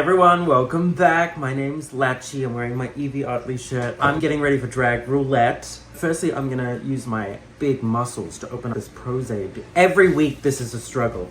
Everyone, welcome back. My name's Latchy. I'm wearing my Evie Oddly shirt. I'm getting ready for drag roulette. Firstly, I'm gonna use my big muscles to open up this Prozac. Every week, this is a struggle.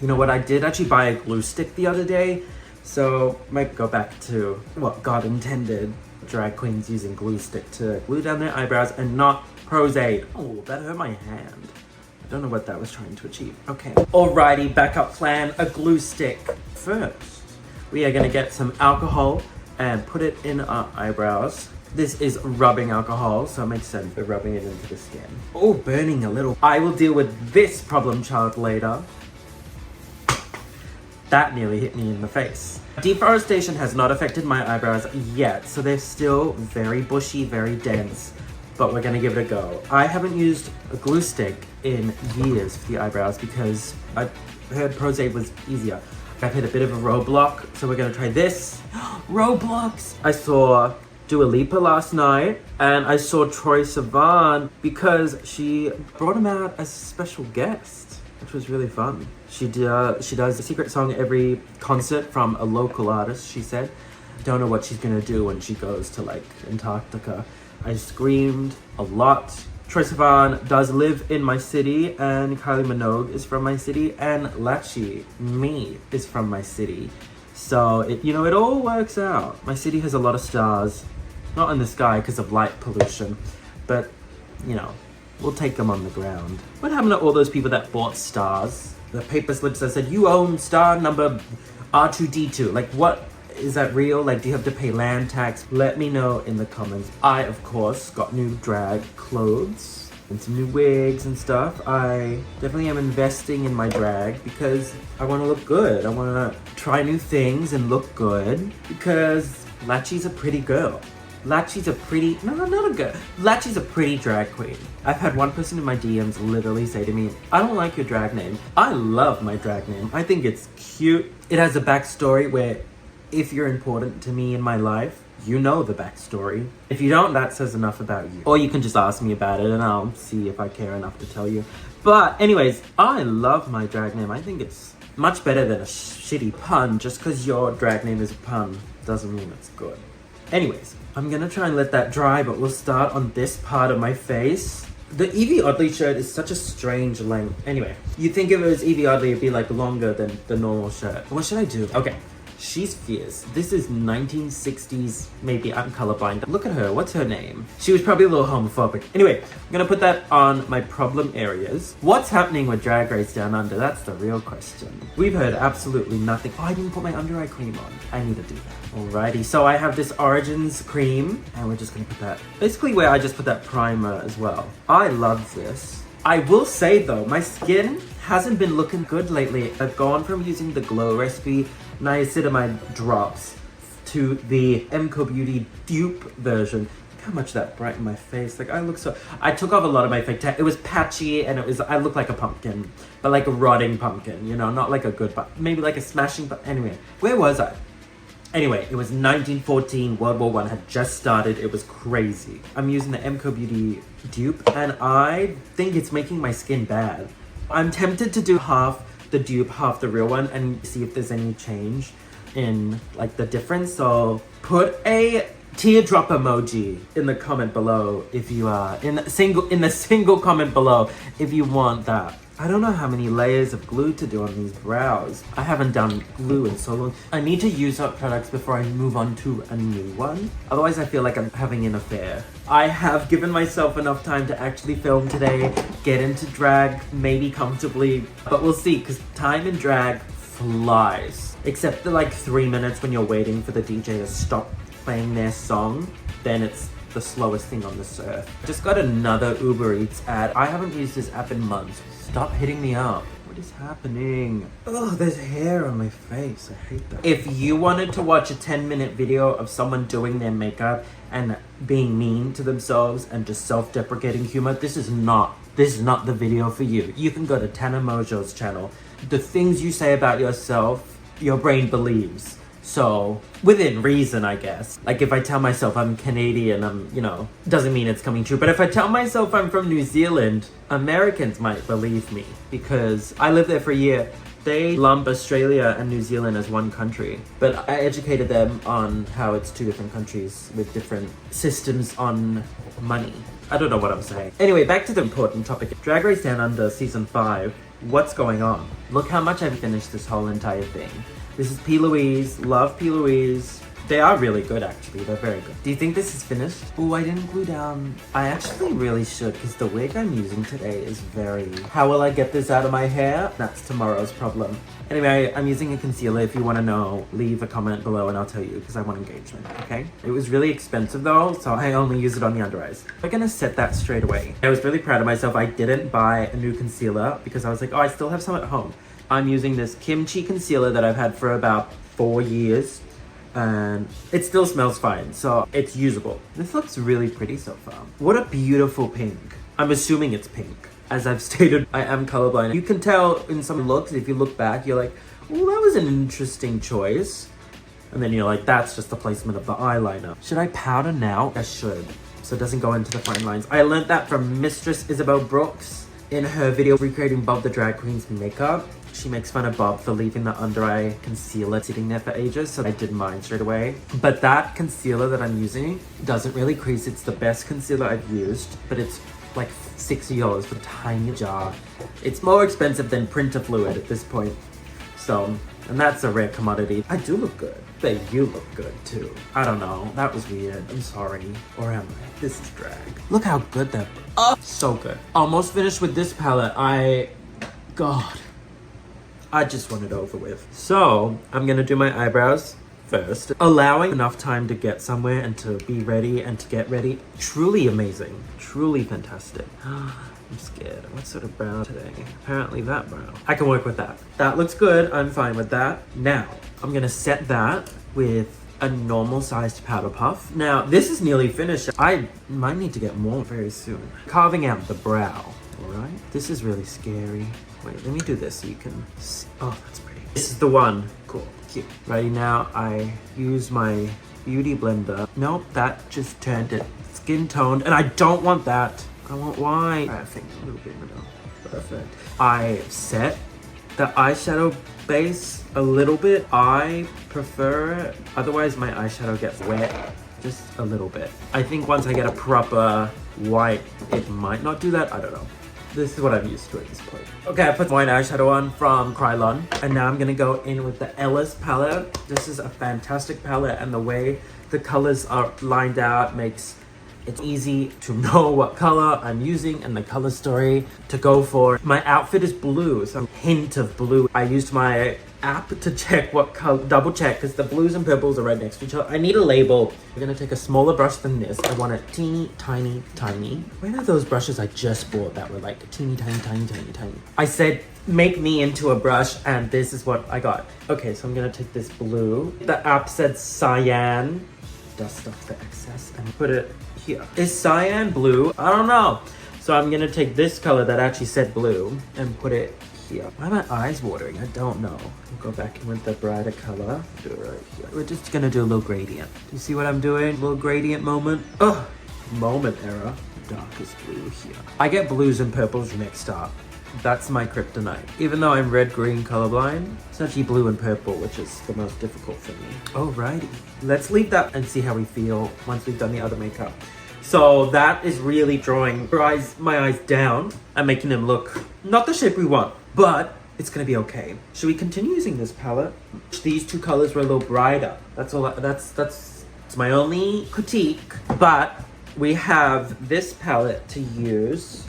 You know what? I did actually buy a glue stick the other day, so might go back to what God intended. Drag queens using glue stick to glue down their eyebrows and not Prozac. Oh, that hurt my hand. I don't know what that was trying to achieve. Okay. Alrighty, backup plan, a glue stick. First, we are gonna get some alcohol and put it in our eyebrows. This is rubbing alcohol, so it makes sense. We're rubbing it into the skin. Oh, burning a little. I will deal with this problem child later. That nearly hit me in the face. Deforestation has not affected my eyebrows yet, so they're still very bushy, very dense, but we're gonna give it a go. I haven't used a glue stick in years for the eyebrows because I heard Prozac was easier. I've hit a bit of a roadblock, so we're gonna try this. Roblox! I saw Dua Lipa last night, and I saw Troye Sivan because she brought him out as a special guest, which was really fun. She does a secret song every concert from a local artist, she said. Don't know what she's gonna do when she goes to like Antarctica. I screamed a lot. Troye Sivan does live in my city, and Kylie Minogue is from my city, and Latchy, me, is from my city. So, it all works out. My city has a lot of stars. Not in the sky because of light pollution, but, we'll take them on the ground. What happened to all those people that bought stars? The paper slips that said, you own star number R2D2. Like, what? Is that real? Like, do you have to pay land tax? Let me know in the comments. I, of course, got new drag clothes and some new wigs and stuff. I definitely am investing in my drag because I want to look good. I want to try new things and look good because Latchy's a pretty girl. Latchy's a pretty drag queen. I've had one person in my DMs literally say to me, I don't like your drag name. I love my drag name. I think it's cute. It has a backstory where if you're important to me in my life, you know the backstory. If you don't, that says enough about you. Or you can just ask me about it and I'll see if I care enough to tell you. But anyways, I love my drag name. I think it's much better than a shitty pun. Just because your drag name is a pun doesn't mean it's good. Anyways, I'm gonna try and let that dry, but we'll start on this part of my face. The Evie Oddly shirt is such a strange length. Anyway, you'd think if it was Evie Oddly, it'd be like longer than the normal shirt. What should I do? Okay. She's fierce. This is 1960s, maybe I'm colorblind. Look at her, what's her name? She was probably a little homophobic. Anyway, I'm gonna put that on my problem areas. What's happening with Drag Race Down Under? That's the real question. We've heard absolutely nothing. Oh, I didn't put my under eye cream on. I need to do that. Alrighty, so I have this Origins cream, and we're just gonna put that, basically where I just put that primer as well. I love this. I will say though, my skin hasn't been looking good lately. I've gone from using the Glow Recipe niacinamide drops to the MCO Beauty dupe version. Look how much that brightened my face. Like, I took off a lot of my fake tan. It was patchy and I looked like a pumpkin, but like a rotting pumpkin, not like a good, but maybe like a smashing, but anyway, where was I? Anyway, it was 1914, World War I had just started, it was crazy. I'm using the MCO Beauty dupe and I think it's making my skin bad. I'm tempted to do half the dupe, half the real one, and see if there's any change in like the difference. So put a teardrop emoji in the comment below if you are in the single comment below if you want that. I don't know how many layers of glue to do on these brows. I haven't done glue in so long. I need to use up products before I move on to a new one. Otherwise, I feel like I'm having an affair. I have given myself enough time to actually film today, get into drag, maybe comfortably, but we'll see, because time in drag flies. Except the like 3 minutes when you're waiting for the DJ to stop playing their song, then it's the slowest thing on this earth. Just got another Uber Eats ad. I haven't used this app in months. Stop hitting me up. What is happening? Oh, there's hair on my face. I hate that. If you wanted to watch a 10-minute video of someone doing their makeup and being mean to themselves and just self-deprecating humor, this is not the video for you. You can go to Tana Mojo's channel. The things you say about yourself, your brain believes. So, within reason, I guess. Like, if I tell myself I'm Canadian, doesn't mean it's coming true. But if I tell myself I'm from New Zealand, Americans might believe me because I lived there for a year They lump Australia and New Zealand as one country. But I educated them on how it's two different countries with different systems on money. I don't know what I'm saying. Anyway, back to the important topic. Drag Race Down Under Season 5. What's going on? Look how much I've finished this whole entire thing. This is P. Louise. Love P. Louise. They are really good, actually. They're very good. Do you think this is finished? Oh, I didn't glue down. I actually really should, because the wig I'm using today is very... How will I get this out of my hair? That's tomorrow's problem. Anyway, I'm using a concealer. If you want to know, leave a comment below and I'll tell you, because I want engagement, okay? It was really expensive though, so I only use it on the under eyes. We're gonna set that straight away. I was really proud of myself. I didn't buy a new concealer because I was like, oh, I still have some at home. I'm using this kimchi concealer that I've had for about 4 years. And it still smells fine, so it's usable. This looks really pretty so far. What a beautiful pink. I'm assuming it's pink. As I've stated, I am colorblind. You can tell in some looks, if you look back, you're like, well, that was an interesting choice. And then you're like, that's just the placement of the eyeliner. Should I powder now? I should, so it doesn't go into the fine lines. I learned that from Mistress Isabel Brooks in her video recreating Bob the Drag Queen's makeup. She makes fun of Bob for leaving the under eye concealer sitting there for ages, so I did mine straight away. But that concealer that I'm using doesn't really crease. It's the best concealer I've used, but it's like $60 for a tiny jar. It's more expensive than printer fluid at this point. So, and that's a rare commodity. I do look good, but you look good too. I don't know, that was weird. I'm sorry, or am I? This is drag. Look how good that, oh, so good. Almost finished with this palette. God. I just want it over with. So, I'm gonna do my eyebrows first. Allowing enough time to get somewhere and to be ready and to get ready. Truly amazing. Truly fantastic. I'm scared. What sort of brow today? Apparently that brow. I can work with that. That looks good. I'm fine with that. Now, I'm gonna set that with a normal sized powder puff. Now, this is nearly finished. I might need to get more very soon. Carving out the brow, all right? This is really scary. Wait, let me do this so you can see. Oh, that's pretty. This is the one. Cool, cute. Ready now, I use my beauty blender. Nope, that just turned it skin toned, and I don't want that. I want white. I think a little bit more. Perfect. I set the eyeshadow base a little bit. I prefer it. Otherwise, my eyeshadow gets wet just a little bit. I think once I get a proper white, it might not do that. I don't know. This is what I'm used to at this point. Okay, I put white eyeshadow on from Krylon, and now I'm gonna go in with the Ellis palette. This is a fantastic palette, and the way the colors are lined out makes it easy to know what color I'm using and the color story to go for. My outfit is blue, so a hint of blue. I used my app to check what color, double check, because the blues and purples are right next to each other. I need a label. We're gonna take a smaller brush than this. I want it teeny, tiny, tiny. Where are those brushes I just bought that were like teeny, tiny, tiny, tiny, tiny? I said, make me into a brush, and this is what I got. Okay, so I'm gonna take this blue. The app said cyan. Dust off the excess and put it here. Is cyan blue? I don't know. So I'm gonna take this color that actually said blue and put it here. Why are my eyes watering? I don't know. I'll go back in with the brighter color. Do it right here. We're just gonna do a little gradient. Do you see what I'm doing? A little gradient moment. Ugh, moment error. Darkest blue here. I get blues and purples mixed up. That's my kryptonite. Even though I'm red-green colorblind, it's actually blue and purple, which is the most difficult for me. Alrighty. Let's leave that and see how we feel once we've done the other makeup. So that is really drawing my eyes down and making them look not the shape we want, but it's gonna be okay. Should we continue using this palette? These two colors were a little brighter. That's all. That's my only critique. But we have this palette to use.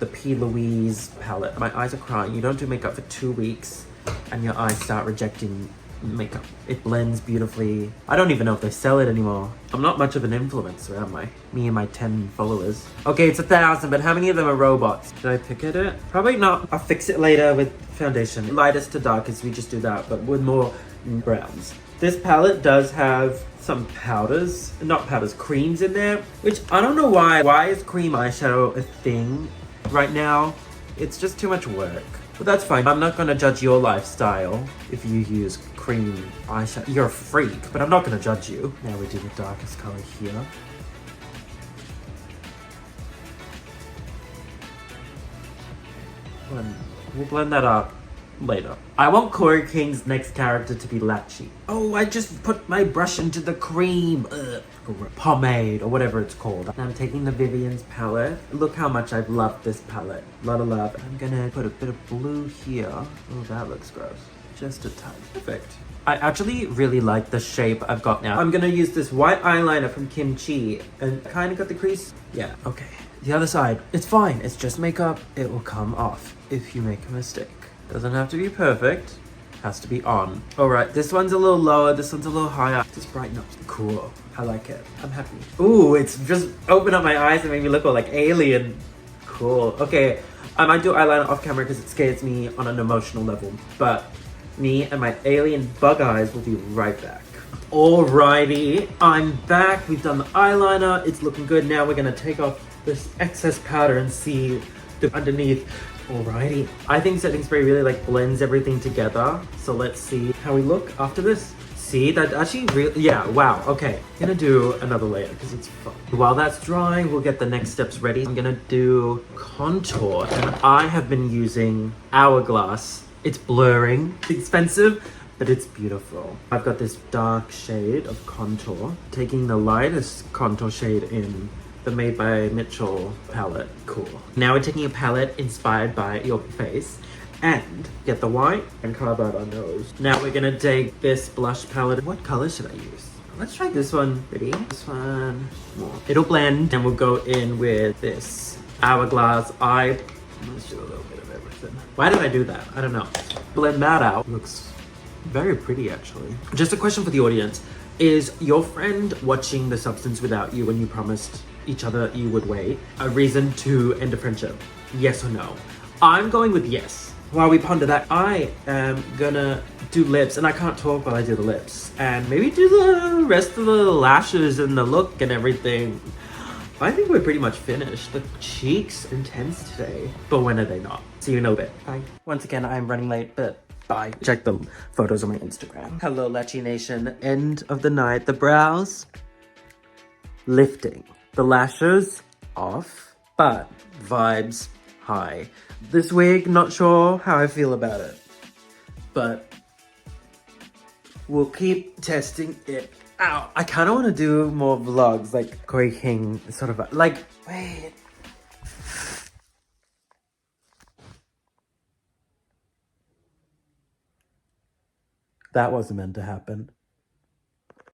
The P. Louise palette. My eyes are crying. You don't do makeup for 2 weeks and your eyes start rejecting makeup. It blends beautifully. I don't even know if they sell it anymore. I'm not much of an influencer, am I? Me and my 10 followers. Okay, it's 1,000, but how many of them are robots? Should I pick at it? Probably not. I'll fix it later with foundation. Lightest to darkest, we just do that, but with more browns. This palette does have some powders, not powders, creams in there, which I don't know why. Why is cream eyeshadow a thing right now? It's just too much work. But that's fine. I'm not gonna judge your lifestyle if you use cream eyeshadow. You're a freak, but I'm not gonna judge you. Now we do the darkest color here. We'll blend that up later. I want Corey King's next character to be Latchy. Oh, I just put my brush into the cream. Ugh. Pomade or whatever it's called. And I'm taking the Vivian's palette. Look how much I've loved this palette. A lot of love. I'm gonna put a bit of blue here. Oh, that looks gross. Just a touch. Perfect. I actually really like the shape I've got now. I'm gonna use this white eyeliner from Kimchi and kind of got the crease. Yeah, okay. The other side, it's fine. It's just makeup. It will come off if you make a mistake. Doesn't have to be perfect. Has to be on. All right, this one's a little lower. This one's a little higher. Just brighten up. Cool. I like it. I'm happy. Ooh, it's just opened up my eyes and made me look all like alien. Cool. Okay, I might do eyeliner off camera because it scares me on an emotional level. But me and my alien bug eyes will be right back. Alrighty, I'm back. We've done the eyeliner. It's looking good. Now we're gonna take off this excess powder and see the underneath. Alrighty. I think setting spray really like blends everything together. So let's see how we look after this. See, that actually really, yeah, wow, okay. I'm gonna do another layer because it's fun. While that's drying, we'll get the next steps ready. I'm gonna do contour and I have been using Hourglass. It's blurring, it's expensive, but it's beautiful. I've got this dark shade of contour, taking the lightest contour shade in the Made by Mitchell palette. Cool. Now we're taking a palette inspired by your face and get the white and carve out our nose. Now we're gonna take this blush palette. What color should I use? Let's try this one. Ready? This one more. It'll blend and we'll go in with this Hourglass eye. Let's do a little bit of everything. Why did I do that? I don't know. Blend that out. Looks very pretty actually. Just a question for the audience. Is your friend watching The Substance without you when you promised each other you would wait a reason to end a friendship? Yes or no? I'm going with yes. While we ponder that, I am gonna do lips, and I can't talk while I do the lips. And maybe do the rest of the lashes and the look and everything. I think we're pretty much finished. The cheeks are intense today. But when are they not? See you in a bit. Bye. Once again, I'm running late, but bye. Check the photos on my Instagram. Hello, Latchy Nation. End of the night. The brows lifting. The lashes off, but vibes high. This wig, not sure how I feel about it, but we'll keep testing it out. I kind of want to do more vlogs like Corey King, sort of like, wait. That wasn't meant to happen.